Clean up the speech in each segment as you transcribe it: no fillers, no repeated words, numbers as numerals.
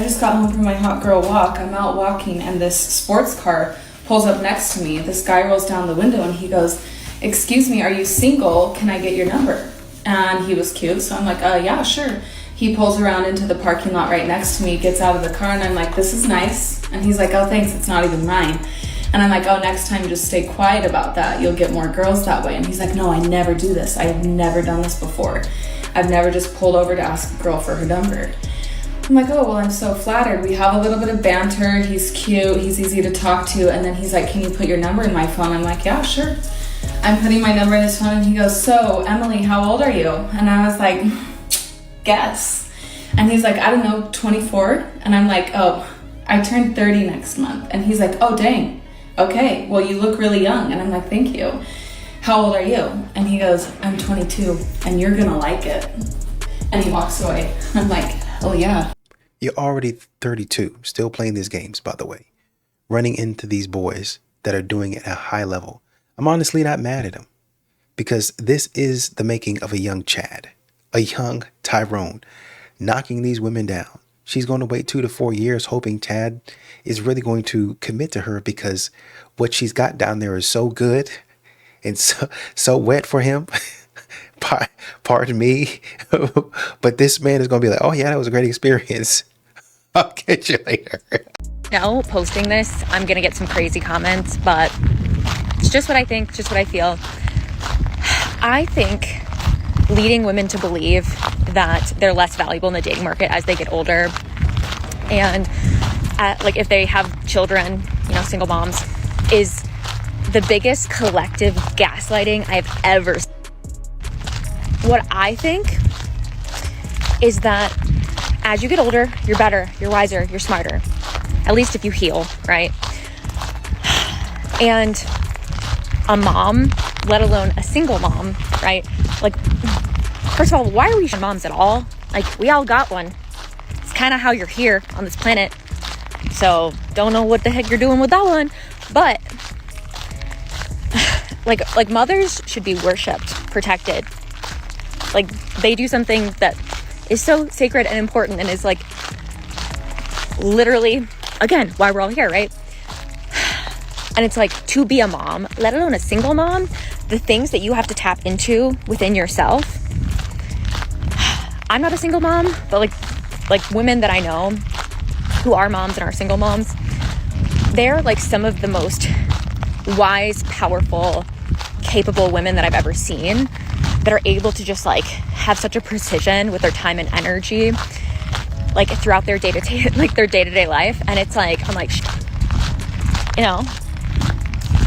just got home from my hot girl walk. I'm out walking and this sports car pulls up next to me. This guy rolls down the window and he goes, "Excuse me, are you single? Can I get your number?" And he was cute, so I'm like, yeah, sure. He pulls around into the parking lot right next to me, gets out of the car, and I'm like, "This is nice." And he's like, "Oh, thanks, it's not even mine." And I'm like, "Oh, next time just stay quiet about that. You'll get more girls that way." And he's like, "No, I never do this. I've never done this before. I've never just pulled over to ask a girl for her number." I'm like, "Oh, well, I'm so flattered." We have a little bit of banter. He's cute. He's easy to talk to. And then he's like, "Can you put your number in my phone?" I'm like, "Yeah, sure." I'm putting my number in his phone and he goes, "So, Emily, how old are you?" And I was like, "Guess." And he's like, "I don't know, 24. And I'm like, "Oh, I turned 30 next month." And he's like, "Oh, dang. Okay, well, you look really young." And I'm like, "Thank you. How old are you?" And he goes, "I'm 22 and you're gonna like it." And he walks away. I'm like, "Oh yeah." You're already 32, still playing these games, by the way. Running into these boys that are doing it at a high level. I'm honestly not mad at them. Because this is the making of a young Chad. A young Tyrone. Knocking these women down. She's going to wait 2 to 4 years hoping Chad is really going to commit to her because what she's got down there is so good and so wet for him. Pardon me. But this man is going to be like, "Oh yeah, that was a great experience. I'll catch you later." No, posting this, I'm going to get some crazy comments, but it's just what I think, just what I feel. I think leading women to believe that they're less valuable in the dating market as they get older, and like if they have children, single moms, is the biggest collective gaslighting I've ever seen. What I think is that as you get older, you're better, you're wiser, you're smarter. At least if you heal, right? And a mom, let alone a single mom, right? Like, first of all, why are we moms at all? Like, we all got one. It's kind of how you're here on this planet. So, don't know what the heck you're doing with that one. But, like mothers should be worshipped, protected. Like, they do something that is so sacred and important and is like literally, again, why we're all here, right? And it's like, to be a mom, let alone a single mom, the things that you have to tap into within yourself. I'm not a single mom, but like women that I know who are moms and are single moms, they're like some of the most wise, powerful, capable women that I've ever seen, that are able to just like have such a precision with their time and energy, like throughout their day-to-day, like their day-to-day life. And it's like, I'm like,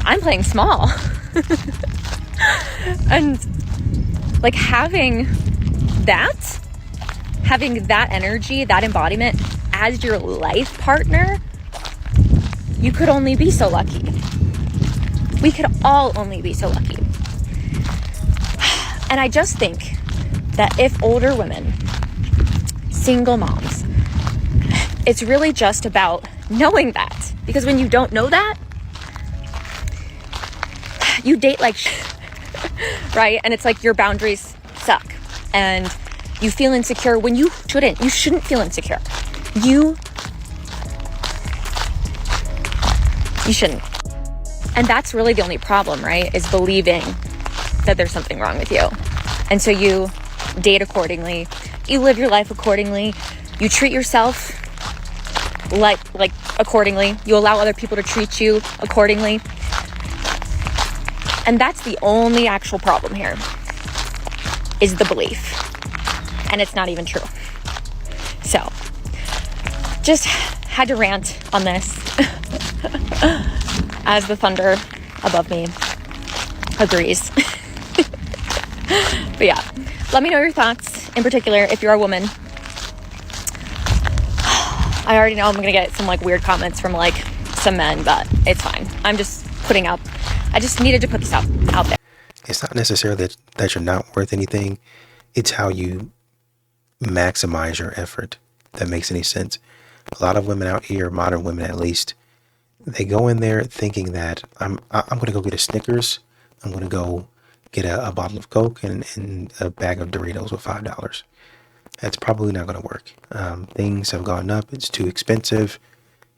I'm playing small. And like having that energy, that embodiment as your life partner, you could only be so lucky. We could all only be so lucky. And I just think that if older women, single moms, it's really just about knowing that. Because when you don't know that, you date like right? And it's like your boundaries suck. And you feel insecure when you shouldn't. You shouldn't feel insecure. You shouldn't. And that's really the only problem, right? Is believing that there's something wrong with you. And so you date accordingly. You live your life accordingly. You treat yourself like accordingly. You allow other people to treat you accordingly. And that's the only actual problem here, is the belief. And it's not even true. So, just had to rant on this as the thunder above me agrees. But yeah, let me know your thoughts, in particular, if you're a woman. I already know I'm gonna get some like weird comments from like some men, but it's fine. I just needed to put this out there. It's not necessarily that you're not worth anything. It's how you maximize your effort that makes any sense. A lot of women out here, modern women at least, they go in there thinking that I'm going to go get a Snickers. I'm going to go get a bottle of Coke and a bag of Doritos with $5. That's probably not going to work. Things have gone up. It's too expensive.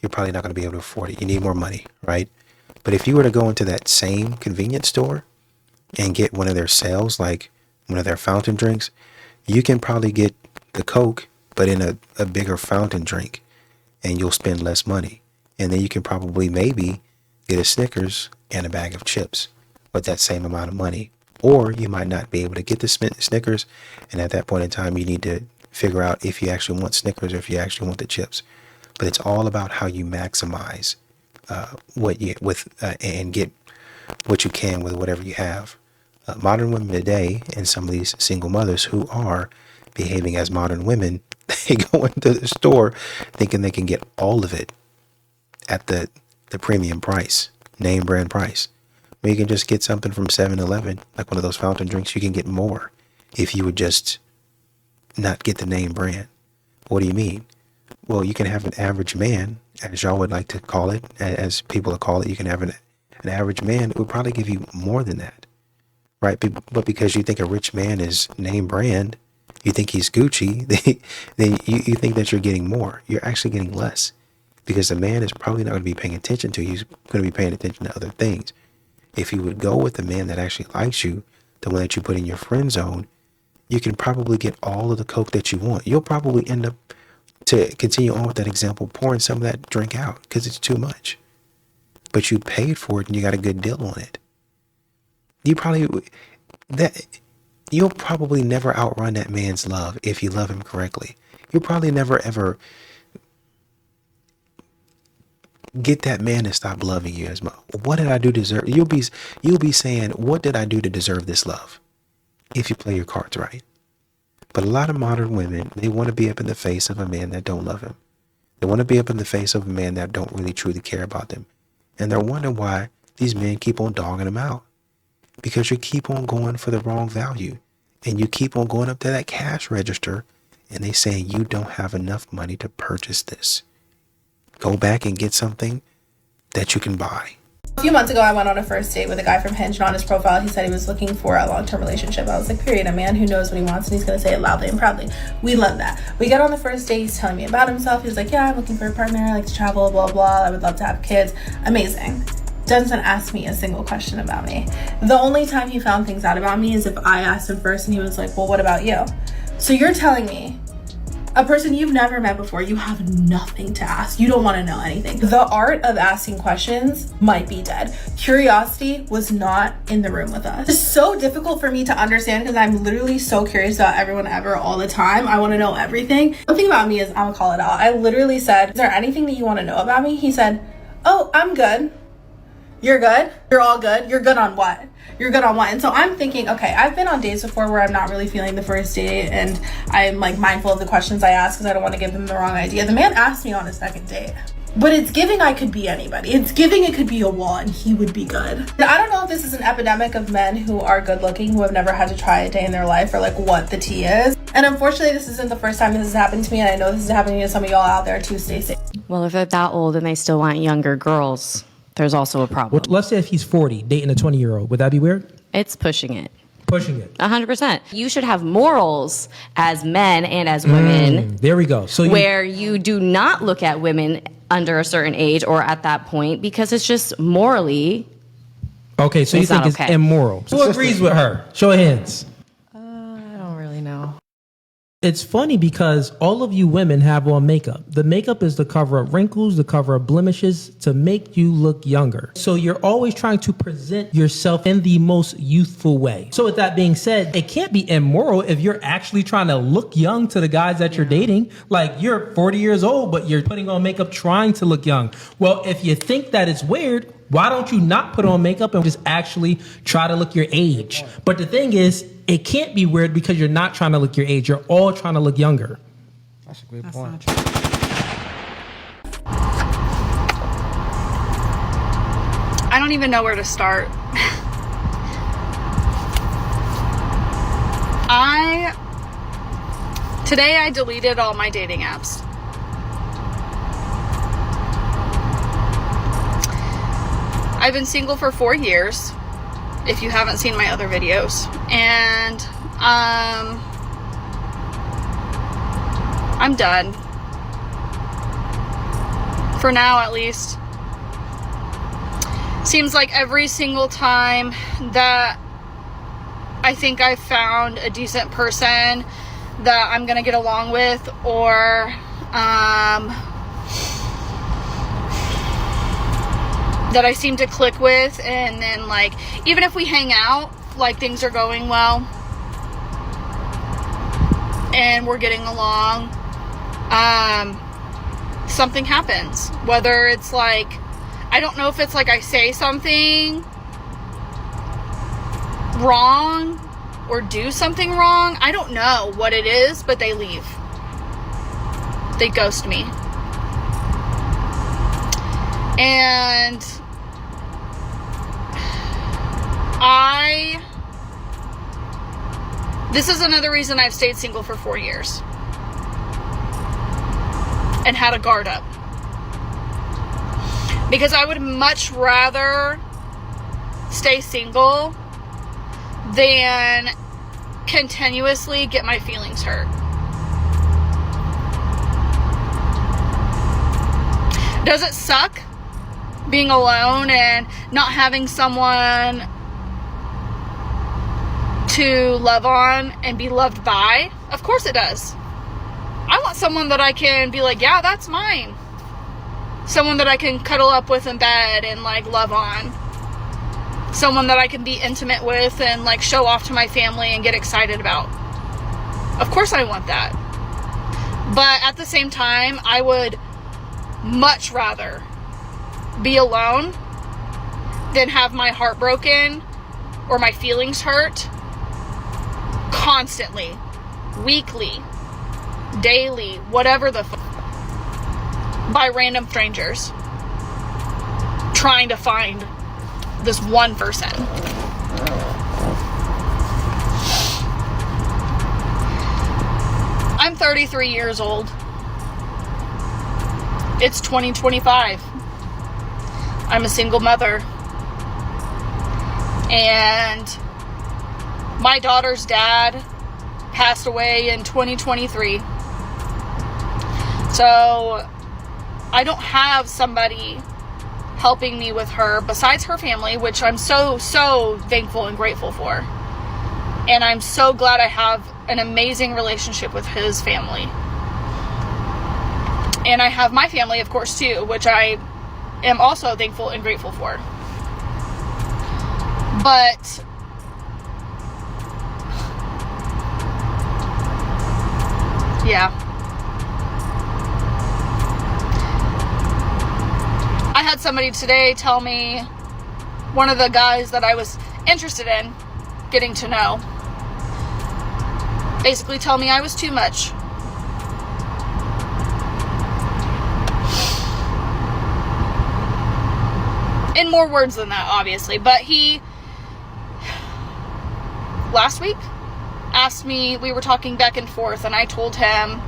You're probably not going to be able to afford it. You need more money, right? But if you were to go into that same convenience store and get one of their sales, like one of their fountain drinks, you can probably get the Coke, but in a bigger fountain drink, and you'll spend less money. And then you can probably maybe get a Snickers and a bag of chips with that same amount of money. Or you might not be able to get the Snickers, and at that point in time, you need to figure out if you actually want Snickers or if you actually want the chips. But it's all about how you maximize what you with and get what you can with whatever you have. Modern women today, and some of these single mothers who are behaving as modern women, they go into the store thinking they can get all of it at the premium price, name brand price. Or you can just get something from 7-Eleven, like one of those fountain drinks. You can get more if you would just not get the name brand. What do you mean? Well, you can have an average man, as y'all would like to call it, as people call it. You can have an average man. It would probably give you more than that, right? But because you think a rich man is name brand, you think he's Gucci, then you think that you're getting more. You're actually getting less, because the man is probably not going to be paying attention to you. He's going to be paying attention to other things. If you would go with the man that actually likes you, the one that you put in your friend zone, you can probably get all of the Coke that you want. You'll probably end up, to continue on with that example, pouring some of that drink out because it's too much. But you paid for it and you got a good deal on it. You'll probably never outrun that man's love if you love him correctly. You'll probably never ever get that man to stop loving you as much. What did I do to deserve? You'll be saying, what did I do to deserve this love? If you play your cards right. But a lot of modern women, they want to be up in the face of a man that don't love him. They want to be up in the face of a man that don't really truly care about them. And they're wondering why these men keep on dogging them out. Because you keep on going for the wrong value. And you keep on going up to that cash register and they say you don't have enough money to purchase this. Go back and get something that you can buy. A few months ago, I went on a first date with a guy from Hinge, and on his profile, he said he was looking for a long-term relationship. I was like, period, a man who knows what he wants, and he's going to say it loudly and proudly. We love that. We get on the first date, he's telling me about himself. He's like, yeah, I'm looking for a partner, I like to travel, blah, blah, I would love to have kids. Amazing. Doesn't ask me a single question about me. The only time he found things out about me is if I asked him first, and he was like, well, what about you? So you're telling me, a person you've never met before, you have nothing to ask. You don't want to know anything. The art of asking questions might be dead. Curiosity was not in the room with us. It's so difficult for me to understand because I'm literally so curious about everyone ever all the time. I want to know everything. One thing about me is I'm gonna call it out. I literally said, is there anything that you want to know about me? He said, oh, I'm good. You're good? You're all good? You're good on what? You're good on what? And so I'm thinking, okay, I've been on dates before where I'm not really feeling the first date and I'm like mindful of the questions I ask because I don't want to give them the wrong idea. The man asked me on a second date. But it's giving I could be anybody. It's giving it could be a wall and he would be good. And I don't know if this is an epidemic of men who are good looking, who have never had to try a day in their life, or like what the tea is. And unfortunately, this isn't the first time this has happened to me. And I know this is happening to some of y'all out there too. Stay safe. Well, if they're that old and they still want younger girls, there's also a problem. Well, let's say if he's 40, dating a 20-year-old, would that be weird? It's pushing it. Pushing it. 100%. You should have morals as men and as women. There we go. So where you do not look at women under a certain age or at that point because it's just morally. Okay, so you think it's immoral. Who agrees with her? Show of hands. I don't really know. It's funny because all of you women have on makeup. The makeup is to cover up wrinkles, to cover up blemishes, to make you look younger. So you're always trying to present yourself in the most youthful way. So with that being said, it can't be immoral if you're actually trying to look young to the guys that you're dating. Like you're 40 years old, but you're putting on makeup trying to look young. Well, if you think that it's weird, why don't you not put on makeup and just actually try to look your age? But the thing is, it can't be weird because you're not trying to look your age. You're all trying to look younger. That's a great point. I don't even know where to start. Today I deleted all my dating apps. I've been single for 4 years, if you haven't seen my other videos. And I'm done. For now, at least. Seems like every single time that I think I've found a decent person that I'm gonna get along with, or that I seem to click with, and then like even if we hang out, like things are going well and we're getting along, something happens. Whether it's like, I don't know if it's like I say something wrong or do something wrong. I don't know what it is, but they leave. They ghost me. And this is another reason I've stayed single for 4 years and had a guard up, because I would much rather stay single than continuously get my feelings hurt. Does it suck being alone and not having someone to love on and be loved by? Of course it does. I want someone that I can be like, yeah, that's mine. Someone that I can cuddle up with in bed and like love on. Someone that I can be intimate with and like show off to my family and get excited about. Of course I want that. But at the same time, I would much rather be alone than have my heart broken or my feelings hurt constantly, weekly, daily, whatever the by random strangers trying to find this one person. I'm 33 years old. It's 2025. I'm a single mother. And my daughter's dad passed away in 2023. So I don't have somebody helping me with her besides her family, which I'm so thankful and grateful for. And I'm so glad I have an amazing relationship with his family. And I have my family, of course, too, which I am also thankful and grateful for. But yeah. I had somebody today tell me, one of the guys that I was interested in getting to know, basically tell me I was too much. In more words than that, obviously. But he, last week, asked me, we were talking back and forth, and I told him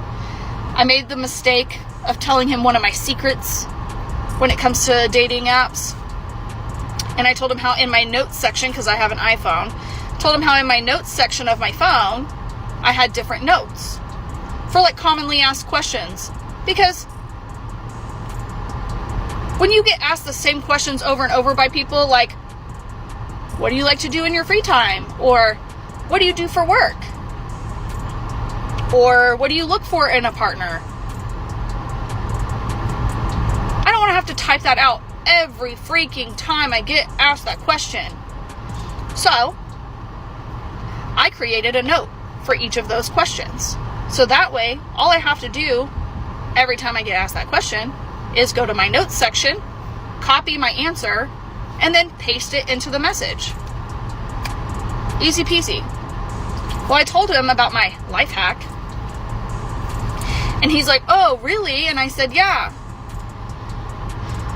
I made the mistake of telling him one of my secrets when it comes to dating apps. And I told him how in my notes section, because I have an iPhone, told him how in my notes section of my phone, I had different notes for like commonly asked questions. Because when you get asked the same questions over and over by people, like, what do you like to do in your free time? Or what do you do for work? Or what do you look for in a partner? I don't want to have to type that out every freaking time I get asked that question. So I created a note for each of those questions. So that way, all I have to do every time I get asked that question is go to my notes section, copy my answer, and then paste it into the message. Easy peasy. Well, I told him about my life hack. And he's like, oh, really? And I said, yeah.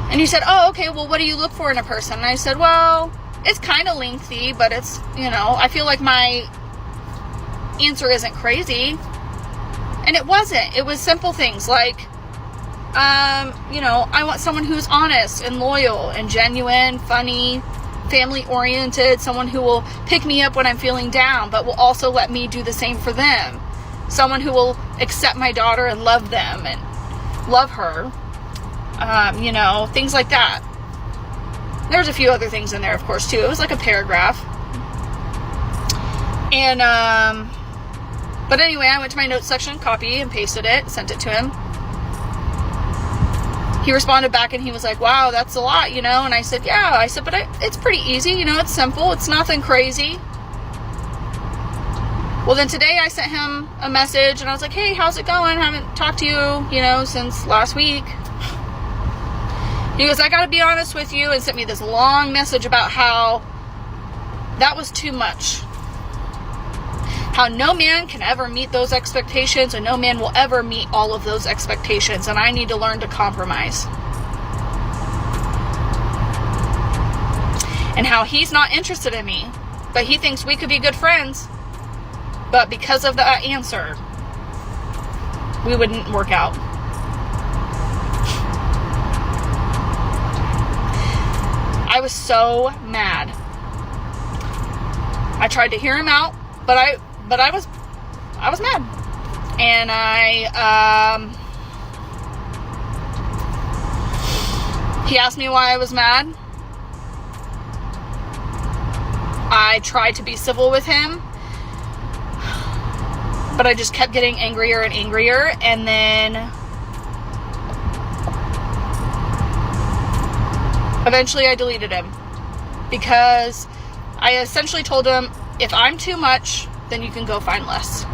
And he said, oh, okay, well, what do you look for in a person? And I said, well, it's kind of lengthy, but it's, I feel like my answer isn't crazy. And it wasn't. It was simple things like, I want someone who's honest and loyal and genuine, funny, family-oriented, someone who will pick me up when I'm feeling down, but will also let me do the same for them. someone who will accept my daughter and love them and love her, you know, things like that. There's a few other things in there, of course, too. It was like a paragraph. And, but anyway, I went to my notes section, copy and pasted it, sent it to him. He responded back and he was like, wow, that's a lot, you know? And I said, yeah. I said, but it's pretty easy, you know, it's simple. It's nothing crazy. Well, then today I sent him a message and I was like, hey, how's it going? Haven't talked to you, you know, since last week. He goes, I gotta be honest with you, and sent me this long message about how that was too much. How no man can ever meet those expectations, and no man will ever meet all of those expectations, and I need to learn to compromise. And how he's not interested in me, but he thinks we could be good friends, but because of that answer, we wouldn't work out. I was so mad. I tried to hear him out, but I was mad. And he asked me why I was mad. I tried to be civil with him, but I just kept getting angrier and angrier, and then eventually I deleted him, because I essentially told him, if I'm too much, then you can go find less.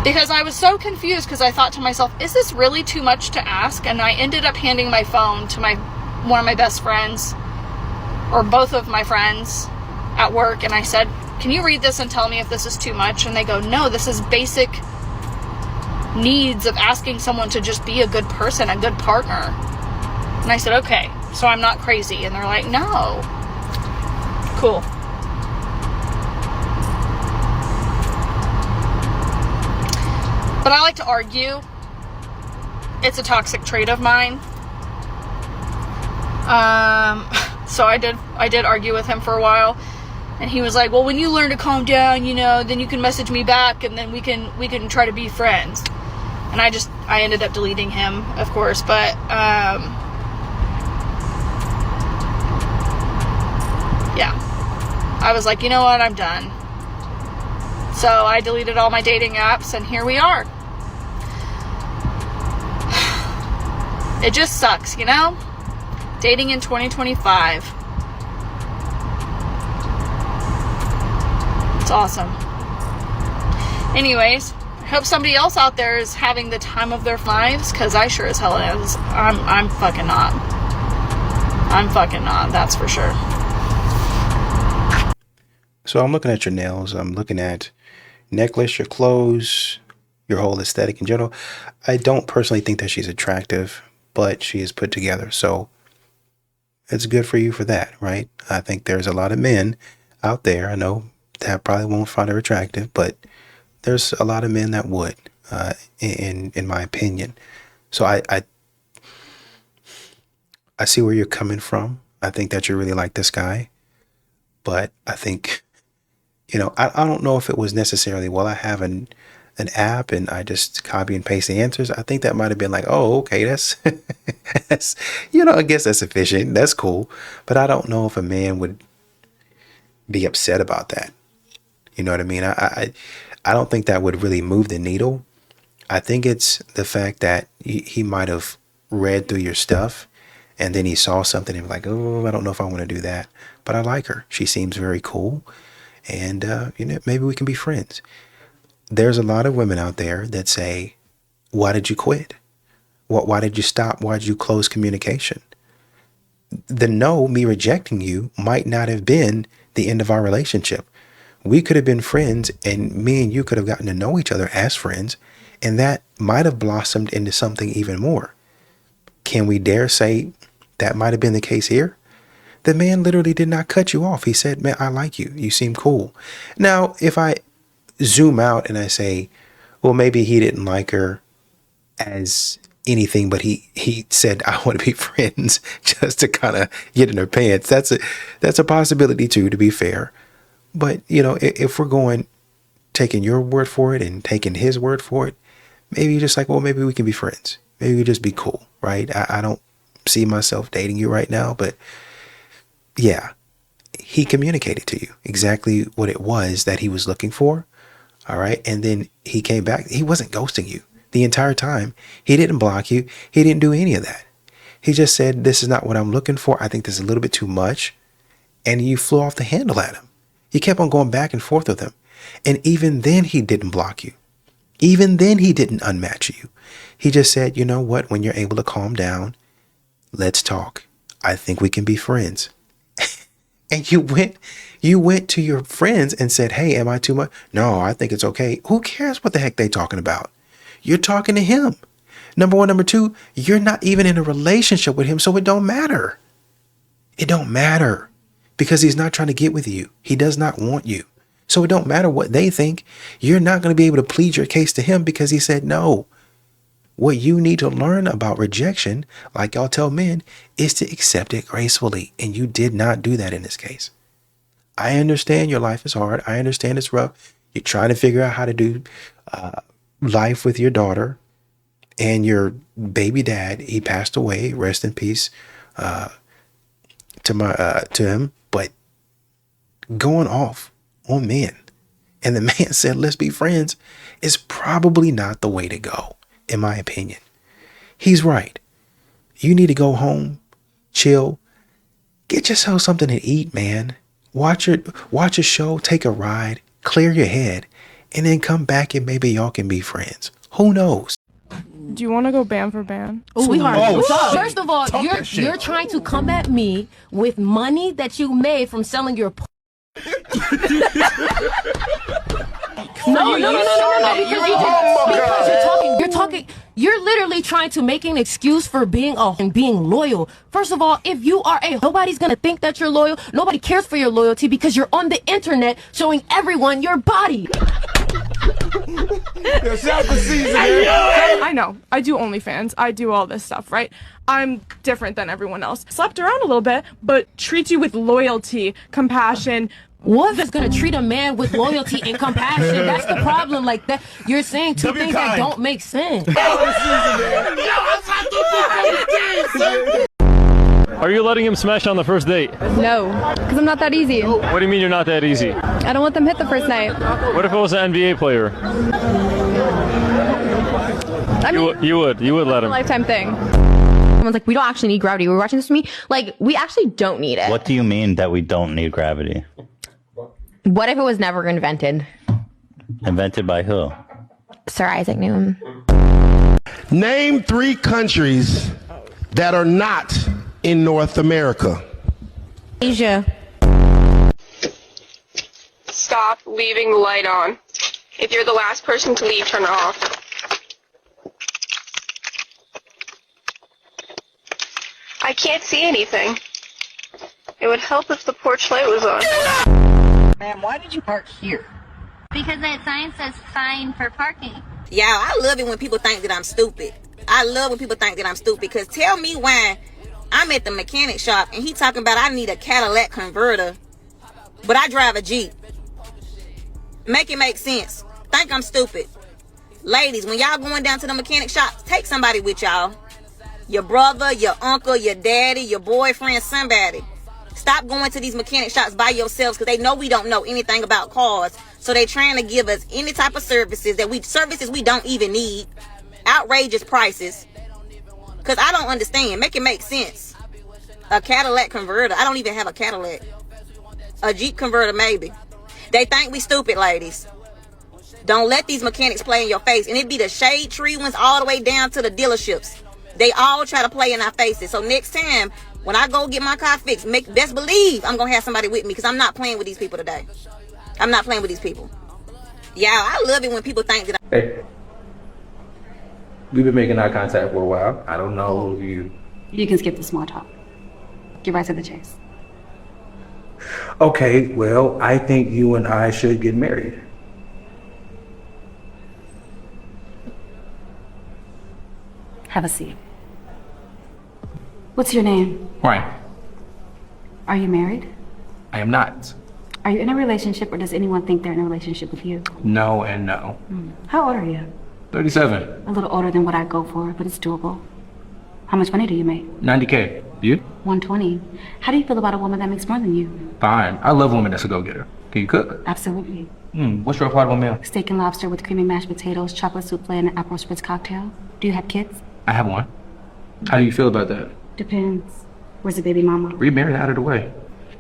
Because I was so confused, because I thought to myself, is this really too much to ask? And I ended up handing my phone to one of my best friends, or both of my friends at work, and I said, can you read this and tell me if this is too much? And they go, no, this is basic needs of asking someone to just be a good person, a good partner. And I said, okay, so I'm not crazy. And they're like, no. Cool. But I like to argue. It's a toxic trait of mine. So I did argue with him for a while. And he was like, well, when you learn to calm down, you know, then you can message me back, and then we can try to be friends. And I ended up deleting him, of course, but yeah. I was like, you know what, I'm done. So I deleted all my dating apps, and here we are. It just sucks, you know? Dating in 2025. It's awesome. Anyways, I hope somebody else out there is having the time of their lives, because I sure as hell is. I'm fucking not. I'm fucking not, that's for sure. So I'm looking at your nails. I'm looking at necklace, your clothes, your whole aesthetic in general. I don't personally think that she's attractive, but she is put together. So it's good for you for that, right? I think there's a lot of men out there, I know, that probably won't find her attractive, but there's a lot of men that would, in my opinion. So I see where you're coming from. I think that you really like this guy, but I think, you know, I don't know if it was necessarily, well, I have an app and I just copy and paste the answers. I think that might have been like, oh, okay, that's, you know, I guess that's sufficient. That's cool. But I don't know if a man would be upset about that. You know what I mean? I don't think that would really move the needle. I think it's the fact that he might have read through your stuff, and then he saw something and was like, oh, I don't know if I want to do that. But I like her. She seems very cool. And, you know, maybe we can be friends. There's a lot of women out there that say, why did you quit? Why did you stop? Why did you close communication? The no, me rejecting you, might not have been the end of our relationship. We could have been friends, and me and you could have gotten to know each other as friends, and that might have blossomed into something even more. Can we dare say that might have been the case here? The man literally did not cut you off. He said, man, I like you. You seem cool. Now, if I zoom out and I say, well, maybe he didn't like her as anything, but he said, I want to be friends, just to kind of get in her pants. That's a possibility too, to be fair. But, you know, if we're going taking your word for it and taking his word for it, maybe you're just like, well, maybe we can be friends. Maybe we just be cool, right? I don't see myself dating you right now, but yeah, he communicated to you exactly what it was that he was looking for. All right. And then he came back. He wasn't ghosting you the entire time. He didn't block you. He didn't do any of that. He just said, this is not what I'm looking for. I think this is a little bit too much. And you flew off the handle at him. You kept on going back and forth with him. And even then he didn't block you. Even then he didn't unmatch you. He just said, you know what? When you're able to calm down, let's talk. I think we can be friends. And you went to your friends and said, hey, am I too much? No, I think it's okay. Who cares what the heck they talking about? You're talking to him. Number one. Number two, you're not even in a relationship with him, so it don't matter. It don't matter because he's not trying to get with you. He does not want you. So it don't matter what they think. You're not going to be able to plead your case to him because he said no. What you need to learn about rejection, like y'all tell men, is to accept it gracefully. And you did not do that in this case. I understand your life is hard. I understand it's rough. You're trying to figure out how to do life with your daughter and your baby dad. He passed away. Rest in peace to him. But going off on men and the man said, let's be friends, is probably not the way to go. In my opinion, he's right. You need to go home, chill, get yourself something to eat, man. Watch a show, take a ride, clear your head, and then come back and maybe y'all can be friends. Who knows? Do you want to go band for band? Sweetheart, first of all, you're trying to come at me with money that you made from selling your. No, because you're literally trying to make an excuse for being loyal. First of all, if you are nobody's gonna think that you're loyal. Nobody cares for your loyalty because you're on the internet showing everyone your body. I know. I do OnlyFans. I do all this stuff, right? I'm different than everyone else. Slept around a little bit, but treat you with loyalty, compassion. What is gonna treat a man with loyalty and compassion? That's the problem. Like that, you're saying two things that don't make sense. Are you letting him smash on the first date? No, because I'm not that easy. What do you mean you're not that easy? I don't let them hit the first night. What if it was an NBA player? I mean, You would let him. lifetime thing. Someone's like, we don't actually need gravity. We're watching this with me. Like, we actually don't need it. What do you mean that we don't need gravity? What if it was never invented? Invented by who? Sir Isaac Newton. Name 3 countries that are not in North America. Asia. Stop leaving the light on. If you're the last person to leave, turn it off. I can't see anything. It would help if the porch light was on. Ma'am, why did you park here? Because that sign says fine for parking. Yeah, I love it when people think that I'm stupid. I love when people think that I'm stupid, because tell me why I'm at the mechanic shop and he talking about I need a Cadillac converter, but I drive a Jeep. Make it make sense. Think I'm stupid. Ladies, when y'all going down to the mechanic shop, take somebody with y'all. Your brother, your uncle, your daddy, your boyfriend, somebody. Stop going to these mechanic shops by yourselves because they know we don't know anything about cars. So they trying to give us any type of services we don't even need. Outrageous prices. Because I don't understand. Make it make sense. A Cadillac converter. I don't even have a Cadillac. A Jeep converter maybe. They think we stupid, ladies. Don't let these mechanics play in your face. And it be the shade tree ones all the way down to the dealerships. They all try to play in our faces. So next time, when I go get my car fixed, best believe I'm going to have somebody with me, because I'm not playing with these people today. I'm not playing with these people. Yeah, I love it when people think that Hey. We've been making eye contact for a while. I don't know you. You can skip the small talk. Get right to the chase. Okay, well, I think you and I should get married. Have a seat. What's your name? Ryan. Are you married? I am not. Are you in a relationship or does anyone think they're in a relationship with you? No and no. How old are you? 37. A little older than what I go for, but it's doable. How much money do you make? $90K. You? 120. How do you feel about a woman that makes more than you? Fine. I love women that's a go-getter. Can you cook? Absolutely. What's your affordable meal? Steak and lobster with creamy mashed potatoes, chocolate souffle, and an Aperol Spritz cocktail. Do you have kids? I have one. How do you feel about that? Depends. Where's the baby mama? Remarried out of the way.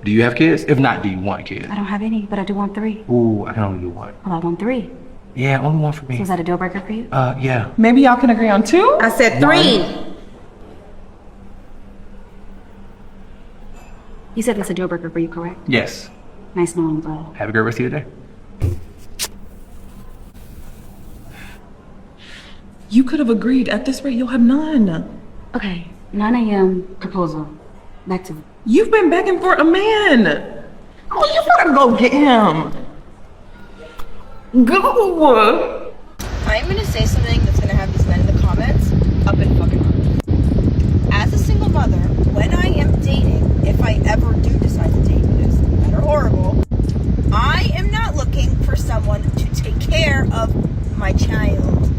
Do you have kids? If not, do you want kids? I don't have any, but I do want 3. Ooh, I can only do 1. Well, I want 3. Yeah, only 1 for me. So is that a deal breaker for you? Yeah. Maybe y'all can agree on 2? I said 3. You said that's a deal breaker for you, correct? Yes. Nice knowing, bud. Have a great rest of your day. You could have agreed. At this rate, you'll have none. Okay, 9 a.m. proposal. Back to it. You've been begging for a man. Oh, you better go get him. Go. I'm gonna say something that's gonna have these men in the comments up in fucking arms. As a single mother, when I am dating, if I ever do decide to date this, that are horrible, I am not looking for someone to take care of my child.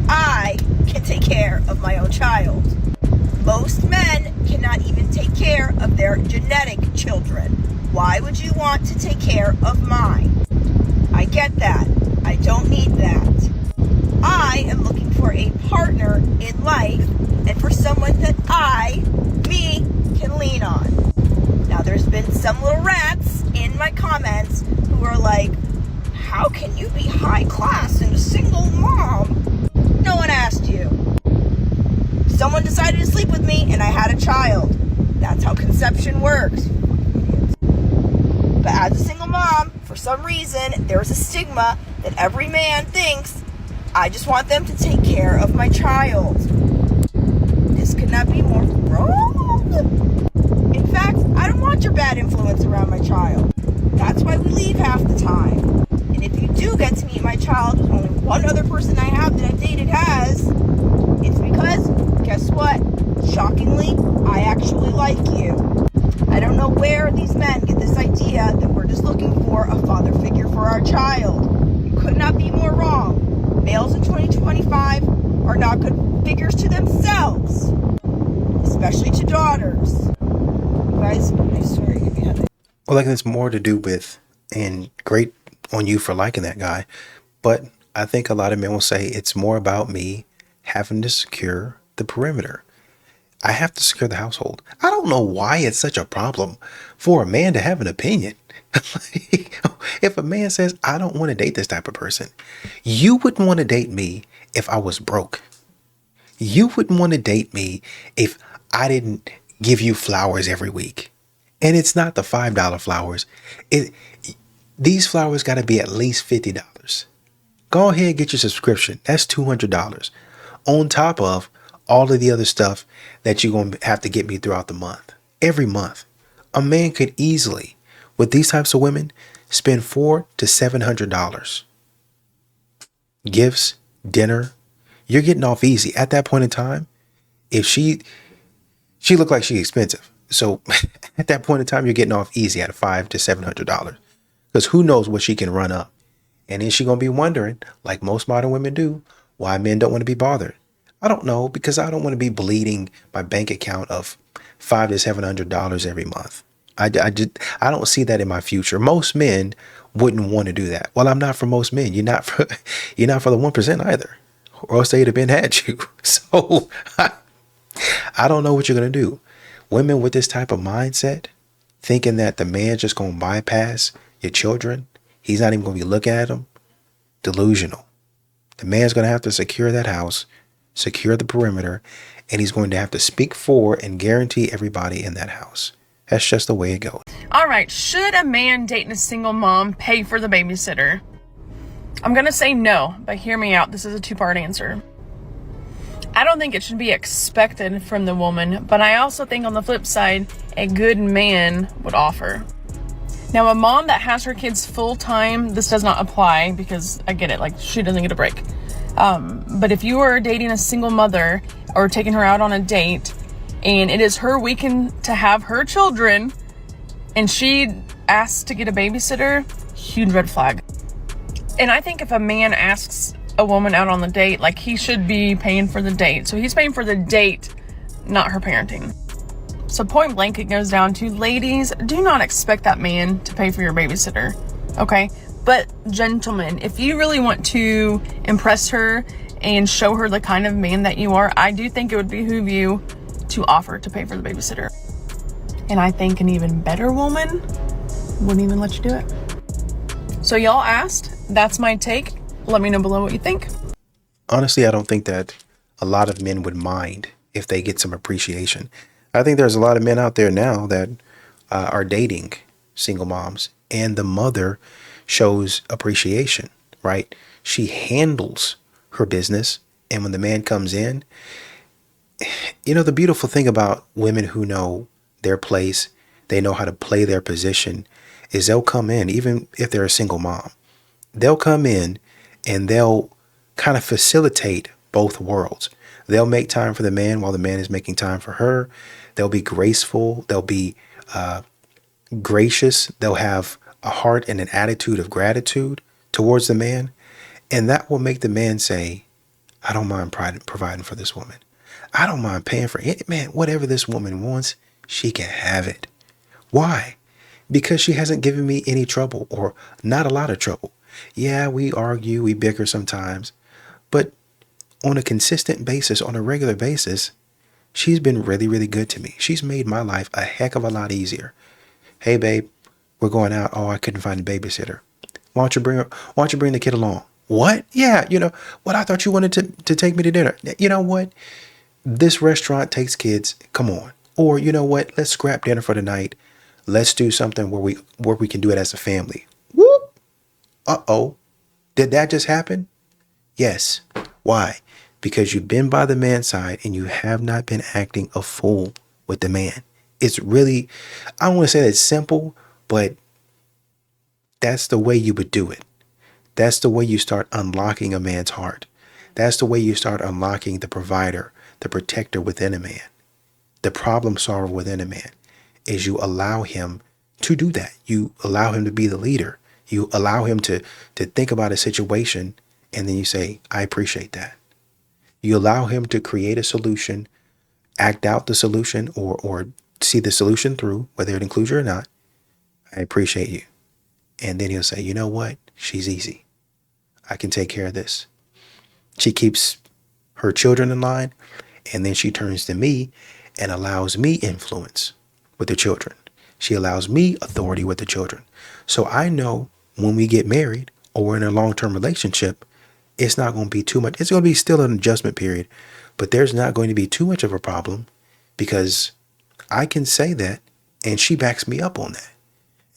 I can take care of my own child. Most men cannot even take care of their genetic children. Why would you want to take care of mine? I get that. I don't need that. I am looking for a partner in life and for someone that me, can lean on. Now, there's been some little rats in my comments who are like, how can you be high class and a single mom? No one asked you. Someone decided to sleep with me and I had a child. That's how conception works. But as a single mom, for some reason, there's a stigma that every man thinks, I just want them to take care of my child. This could not be more wrong. In fact, I don't want your bad influence around my child. That's why we leave half the time. And if you do get to meet my child, with only one other person I have that I've dated has, it's because, guess what? Shockingly, I actually like you. I don't know where these men get this idea that we're just looking for a father figure for our child. You could not be more wrong. Males in 2025 are not good figures to themselves, especially to daughters. You guys, I swear, give me a headache. Well, like, it's more to do with, and great on you for liking that guy, but I think a lot of men will say it's more about me having to secure the perimeter. I have to secure the household. I don't know why it's such a problem for a man to have an opinion. If a man says, I don't want to date this type of person, you wouldn't want to date me if I was broke. You wouldn't want to date me if I didn't give you flowers every week. And it's not the $5 flowers. These flowers got to be at least $50. Go ahead, get your subscription. That's $200. On top of all of the other stuff that you're going to have to get me throughout the month. Every month. A man could easily, with these types of women, spend $400 to $700. Gifts, dinner. You're getting off easy. At that point in time, if she looked like she's expensive. So at that point in time, you're getting off easy at $500 to $700. Because who knows what she can run up. And then she's going to be wondering, like most modern women do, why men don't want to be bothered. I don't know, because I don't want to be bleeding my bank account of $500 to $700 every month. I don't see that in my future. Most men wouldn't want to do that. Well, I'm not for most men. You're not for the 1% either, or else they'd have been had you. So I don't know what you're going to do. Women with this type of mindset, thinking that the man's just going to bypass your children, he's not even going to be looking at them, delusional. The man's going to have to secure that house, secure the perimeter, and he's going to have to speak for and guarantee everybody in that house. That's just the way it goes. All right, should a man dating a single mom pay for the babysitter? I'm going to say no, but hear me out. This is a two-part answer. I don't think it should be expected from the woman, but I also think on the flip side, a good man would offer. Now, a mom that has her kids full-time, this does not apply because I get it, like she doesn't get a break. But if you are dating a single mother or taking her out on a date and it is her weekend to have her children and she asks to get a babysitter, huge red flag. And I think if a man asks a woman out on the date, like, he should be paying for the date. So he's paying for the date, not her parenting. So point blank, it goes down to, ladies, do not expect that man to pay for your babysitter, okay? But gentlemen, if you really want to impress her and show her the kind of man that you are, I do think it would behoove you to offer to pay for the babysitter. And I think an even better woman wouldn't even let you do it. So y'all asked, that's my take. Let me know below what you think. Honestly, I don't think that a lot of men would mind if they get some appreciation. I think there's a lot of men out there now that are dating single moms, and the mother shows appreciation, right? She handles her business, and when the man comes in, you know, the beautiful thing about women who know their place, they know how to play their position, is they'll come in, even if they're a single mom, they'll come in and they'll kind of facilitate both worlds. They'll make time for the man while the man is making time for her. They'll be graceful. They'll be gracious. They'll have a heart and an attitude of gratitude towards the man. And that will make the man say, I don't mind providing for this woman. I don't mind paying for it. Man, whatever this woman wants, she can have it. Why? Because she hasn't given me any trouble, or not a lot of trouble. Yeah, we argue, we bicker sometimes, but on a consistent basis, on a regular basis, she's been really, really good to me. She's made my life a heck of a lot easier. Hey, babe, we're going out. Oh, I couldn't find a babysitter. Why don't you bring the kid along? What? Yeah, you know what? I thought you wanted to take me to dinner. You know what? This restaurant takes kids. Come on. Or you know what? Let's scrap dinner for the night. Let's do something where we can do it as a family. Whoop. Uh-oh. Did that just happen? Yes. Why? Because you've been by the man's side and you have not been acting a fool with the man. It's really, I don't want to say that it's simple, but that's the way you would do it. That's the way you start unlocking a man's heart. That's the way you start unlocking the provider, the protector within a man, the problem solver within a man, is you allow him to do that. You allow him to be the leader. You allow him to think about a situation, and then you say, I appreciate that. You allow him to create a solution, act out the solution, or see the solution through, whether it includes you or not. I appreciate you. And then he'll say, you know what? She's easy. I can take care of this. She keeps her children in line, and then she turns to me and allows me influence with the children. She allows me authority with the children. So I know when we get married or we're in a long-term relationship, it's not going to be too much. It's going to be still an adjustment period, but there's not going to be too much of a problem because I can say that and she backs me up on that.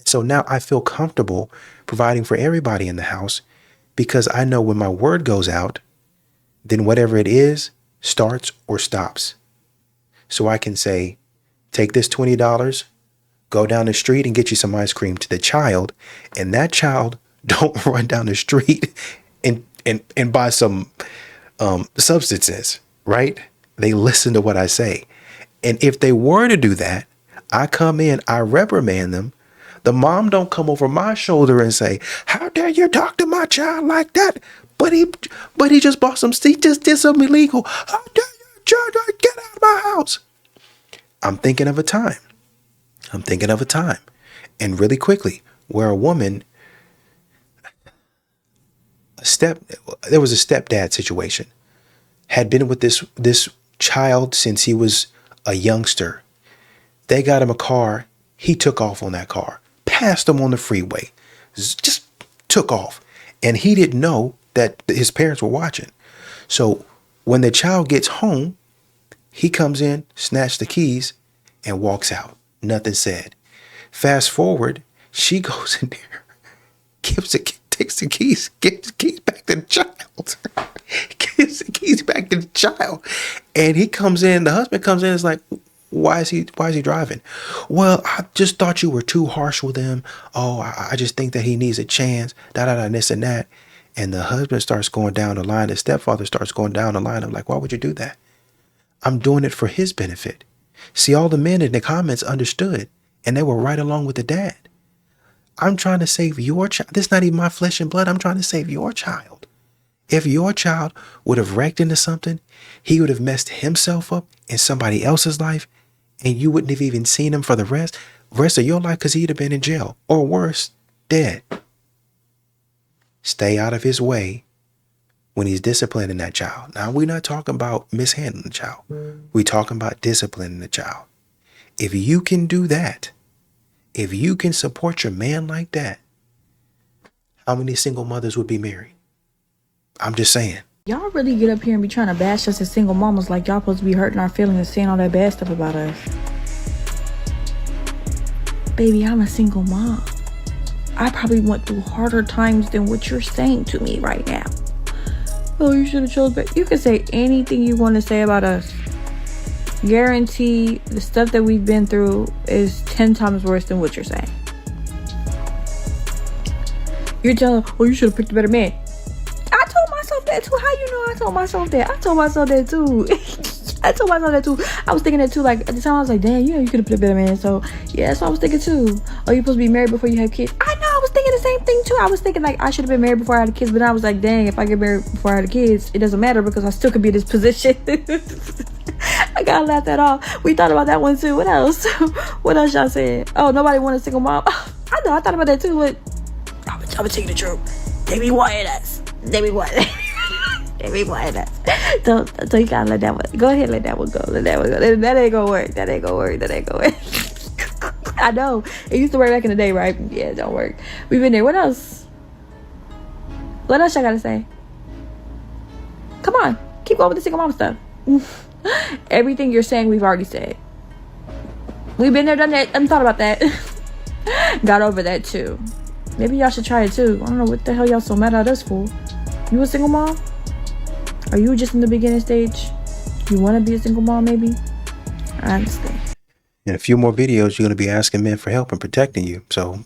So now I feel comfortable providing for everybody in the house because I know when my word goes out, then whatever it is starts or stops. So I can say, take this $20, go down the street and get you some ice cream to the child. And that child don't run down the street and buy some substances, right? They listen to what I say. And if they were to do that, I come in, I reprimand them. The mom don't come over my shoulder and say, how dare you talk to my child like that? But he just bought some, he just did something illegal. How dare you, child, get out of my house? I'm thinking of a time. And really quickly, where a woman, there was a stepdad situation, had been with this child since he was a youngster. They got him a car. He took off on that car, passed him on the freeway, just took off. And he didn't know that his parents were watching. So when the child gets home, he comes in, snatches the keys, and walks out. Nothing said. Fast forward, she goes in there, takes the keys, gives the keys back to the child. Gives the keys back to the child. And he comes in, the husband comes in, and is like, why is he driving? Well, I just thought you were too harsh with him. Oh, I just think that he needs a chance, and this and that. And the husband starts going down the line. The stepfather starts going down the line. I'm like, why would you do that? I'm doing it for his benefit. See, all the men in the comments understood, and they were right along with the dad. I'm trying to save your child. This is not even my flesh and blood. I'm trying to save your child. If your child would have wrecked into something, he would have messed himself up in somebody else's life, and you wouldn't have even seen him for the rest of your life because he'd have been in jail or worse, dead. Stay out of his way when he's disciplining that child. Now, we're not talking about mishandling the child. We're talking about disciplining the child. If you can do that, if you can support your man like that, how many single mothers would be married? I'm just saying. Y'all really get up here and be trying to bash us as single mamas like y'all supposed to be hurting our feelings and saying all that bad stuff about us. Baby, I'm a single mom. I probably went through harder times than what you're saying to me right now. Oh, you should have chose better. You can say anything you want to say about us. Guarantee the stuff that we've been through is 10 times worse than what you're saying. You're telling, oh, you should have picked a better man. I told myself that too. How you know I told myself that? I told myself that too. I told myself that too. I was thinking that too. Like at the time, I was like, damn, you know, you could have picked a better man. So yeah, that's what I was thinking too. Oh, you're supposed to be married before you have kids. I know. I was thinking the same thing too. I was thinking like I should have been married before I had kids, but I was like, dang, if I get married before I had kids, it doesn't matter because I still could be in this position. I gotta laugh that off. We thought about that one too. What else? What else y'all said? Oh, nobody want a single mom. I know. I thought about that too. But I'm gonna tell you the truth. They be wanting us. They be wanting. They be wanting us. So you gotta let that one. Go ahead, let that one go. Let that one go. That ain't gonna work. That ain't gonna work. That ain't gonna work. I know. It used to work back in the day, right? Yeah, it don't work. We've been there. What else? What else y'all gotta say? Come on. Keep going with the single mom stuff. Everything you're saying, we've already said. We've been there, done that. I thought about that. Got over that too. Maybe y'all should try it too. I don't know what the hell y'all so mad at us for. You a single mom? Are you just in the beginning stage? You want to be a single mom maybe? I understand. In a few more videos, you're going to be asking men for help and protecting you. So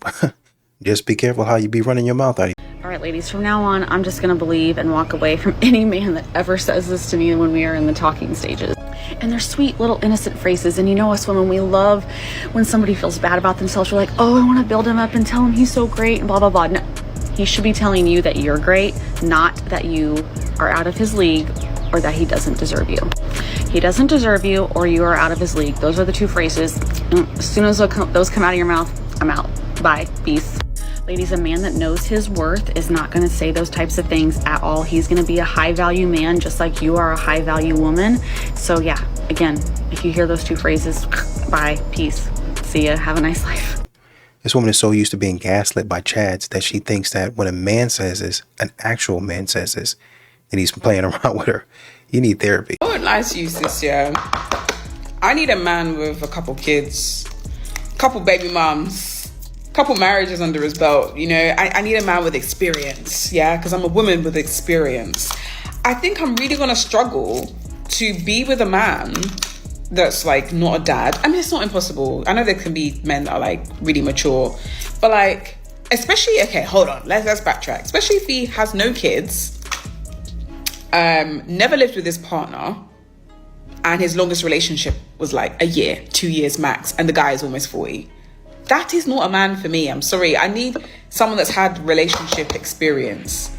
just be careful how you be running your mouth out here. All right, ladies, from now on, I'm just going to believe and walk away from any man that ever says this to me when we are in the talking stages. And they're sweet little innocent phrases. And you know us women, we love when somebody feels bad about themselves. We're like, oh, I want to build him up and tell him he's so great and blah, blah, blah. No, he should be telling you that you're great, not that you are out of his league or that he doesn't deserve you. He doesn't deserve you or you are out of his league. Those are the two phrases. As soon as those come out of your mouth, I'm out. Bye. Peace. Ladies, a man that knows his worth is not going to say those types of things at all. He's going to be a high value man just like you are a high value woman. So yeah, again, if you hear those two phrases, bye, peace, see ya, have a nice life. This woman is so used to being gaslit by Chads that she thinks that when a man says this, an actual man says this, and he's playing around with her. You need therapy. I won't lie to you, sis, yeah. I need a man with a couple kids, couple baby mums, couple marriages under his belt. You know, I need a man with experience, yeah, because I'm a woman with experience. I think I'm really gonna struggle to be with a man that's like not a dad. I mean, it's not impossible. I know there can be men that are like really mature, but like, especially, okay, hold on, let's backtrack. Especially if he has no kids, never lived with his partner, and his longest relationship was like a year, 2 years max, and the guy is almost 40. That is not a man for me. I'm sorry. I need someone that's had relationship experience.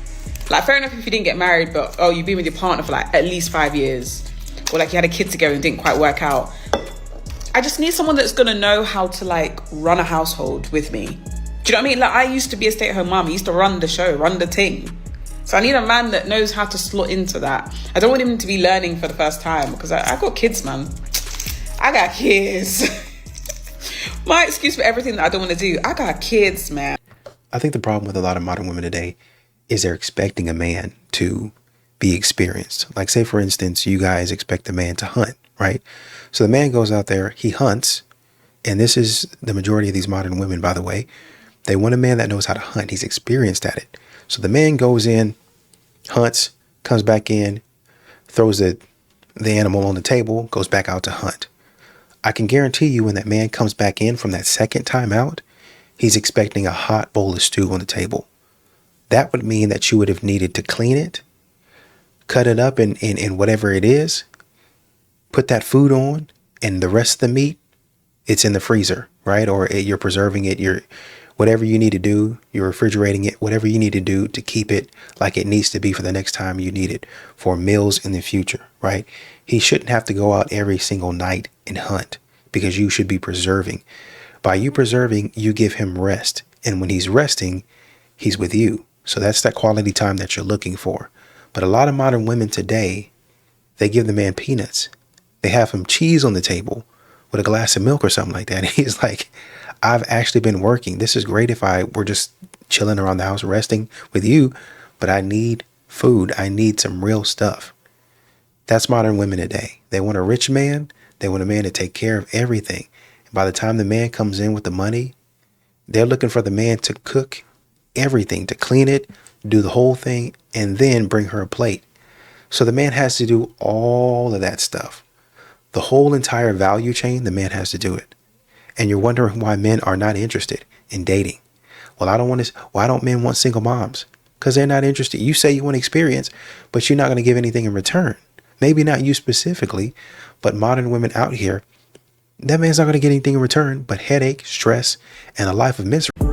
Like, fair enough if you didn't get married, but oh, you've been with your partner for like at least 5 years, or like you had a kid together and didn't quite work out. I just need someone that's gonna know how to like run a household with me. Do you know what I mean? Like, I used to be a stay-at-home mom. I used to run the show, run the thing. So I need a man that knows how to slot into that. I don't want him to be learning for the first time, because I got kids, man. I got kids. My excuse for everything that I don't want to do, I got kids, man. I think the problem with a lot of modern women today is they're expecting a man to be experienced. Like, say, for instance, you guys expect a man to hunt, right? So the man goes out there, he hunts, and this is the majority of these modern women, by the way. They want a man that knows how to hunt. He's experienced at it. So the man goes in, hunts, comes back in, throws the animal on the table, goes back out to hunt. I can guarantee you when that man comes back in from that second time out, he's expecting a hot bowl of stew on the table. That would mean that you would have needed to clean it, cut it up in whatever it is, put that food on, and the rest of the meat, it's in the freezer, right? Or you're preserving it, Whatever you need to do, you're refrigerating it, whatever you need to do to keep it like it needs to be for the next time you need it for meals in the future, right? He shouldn't have to go out every single night and hunt because you should be preserving. By you preserving, you give him rest. And when he's resting, he's with you. So that's that quality time that you're looking for. But a lot of modern women today, they give the man peanuts. They have him cheese on the table with a glass of milk or something like that. And he's like, I've actually been working. This is great if I were just chilling around the house resting with you, but I need food. I need some real stuff. That's modern women today. They want a rich man. They want a man to take care of everything. And by the time the man comes in with the money, they're looking for the man to cook everything, to clean it, do the whole thing, and then bring her a plate. So the man has to do all of that stuff. The whole entire value chain, the man has to do it. And you're wondering why men are not interested in dating. Well, why don't men want single moms? Because they're not interested. You say you want experience, but you're not going to give anything in return. Maybe not you specifically, but modern women out here, that man's not going to get anything in return but headache, stress, and a life of misery.